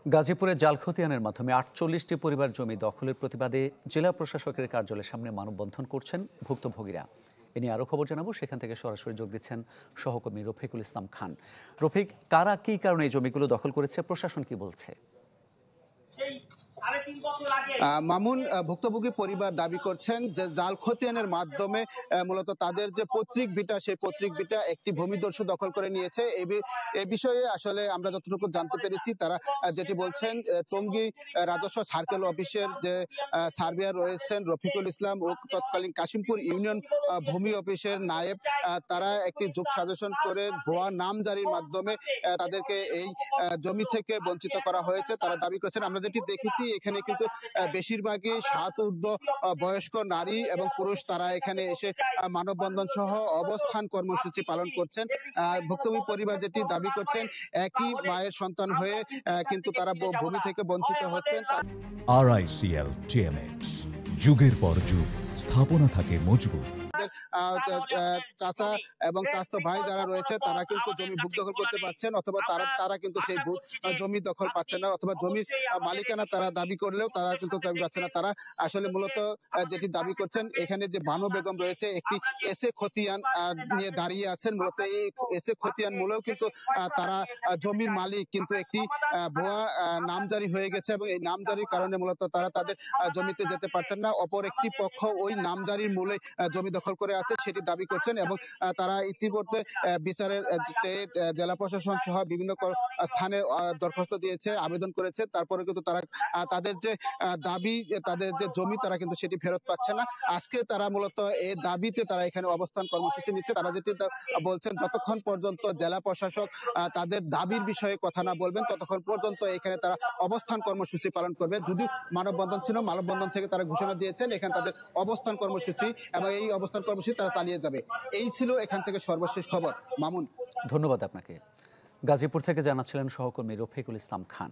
গাজীপুরে জাল খতিয়ানের মাধ্যমে ৪৮টি পরিবার জমি দখলের প্রতিবাদে জেলা প্রশাসকের কার্যালয়ের সামনে মানববন্ধন করছেন ভুক্তভোগীরা। এ নিয়ে আরও খবর জানাবো, সেখান থেকে সরাসরি যোগ দিচ্ছেন সহকর্মী রফিকুল ইসলাম খান। রফিক, কারা কী কারণে এই জমিগুলো দখল করেছে, প্রশাসন কি বলছে? মামুন, ভুক্তভোগী পরিবার দাবি করছেন যে জাল খতিয়ানের মাধ্যমে মূলত তাদের যে পৈতৃক ভিটা, সেই পৈতৃক ভিটা একটি ভূমিদস্যু দখল করে নিয়েছে। এই বিষয়ে আসলে আমরা যতটুকু জানতে পেরেছি, তারা যেটি বলছেন, টঙ্গী রাজস্ব সার্কেল অফিসের যে সার্ভেয়ার রয়েছেন রফিকুল ইসলাম ও তৎকালীন কাশিমপুর ইউনিয়ন ভূমি অফিসের নায়েব, তারা একটি যোগ সাজেশন করে ভুয়া নাম জারির মাধ্যমে তাদেরকে এই জমি থেকে বঞ্চিত করা হয়েছে। তারা দাবি করছেন, আমরা যেটি দেখেছি এখানে কিন্তু বেশিরভাগই ঊর্ধ্ব বয়স্ক নারী এবং পুরুষ, তারা এখানে এসে মানববন্ধন সহ অবস্থান কর্মসূচি পালন করছেন। ভুক্তভোগী পরিবার যেটি দাবি করছেন, একই মায়ের সন্তান হয়ে কিন্তু তারা ভূমি থেকে বঞ্চিত হচ্ছেন। RICL TMX, যুগের পর যুগ স্থাপনা থাকে মজবুত। চাচা এবং চাচাতো ভাই যারা রয়েছে, তারা কিন্তু জমি ভূ দখল করতে পারছেন, অথবা তারা কিন্তু সেই জমি দখল পাচ্ছে না, অথবা জমির মালিকানা তারা দাবি করলেও তারা কিন্তু দাবি পাচ্ছে না। তারা আসলে মূলত যেটি দাবি করছেন, এখানে যে বানু বেগম রয়েছে, একটি এসে খতিয়ান নিয়ে দাঁড়িয়ে আছেন। মূলত এই এসে খতিয়ান মূলেও কিন্তু তারা জমির মালিক, কিন্তু একটি ভুয়া নামজারি হয়ে গেছে এবং এই নামজারির কারণে মূলত তারা তাদের জমিতে যেতে পারছেন না। অপর একটি পক্ষ ওই নামজারির মূলে জমি দখল করে আছে সেটি দাবি করছেন, এবং তারা ইতিমধ্যে বিচারের জেলা প্রশাসন সহ বিভিন্ন স্থানে দরখাস্ত দিয়েছে, আবেদন করেছে। তারপরে কিন্তু তারা তাদের যে দাবি, তাদের যে জমি, তারা কিন্তু সেটি ফেরত পাচ্ছে না। আজকে তারা মূলত এই দাবিতে তারা এখানে অবস্থান কর্মসূচি নিচ্ছে। তারা যেটি বলছেন, যতক্ষণ পর্যন্ত জেলা প্রশাসক তাদের দাবির বিষয়ে কথা না বলবেন, ততক্ষণ পর্যন্ত এখানে তারা অবস্থান কর্মসূচি পালন করবে। যদিও মানববন্ধন ছিল, মানববন্ধন থেকে তারা ঘোষণা দিয়েছেন এখানে তাদের অবস্থান কর্মসূচি, এবং এই অবস্থান কর্মসূচি তারা চালিয়ে যাবে। এই ছিল এখান থেকে সর্বশেষ খবর। মামুন, ধন্যবাদ আপনাকে। গাজীপুর থেকে জানাচ্ছিলেন সহকর্মী রফিকুল ইসলাম খান।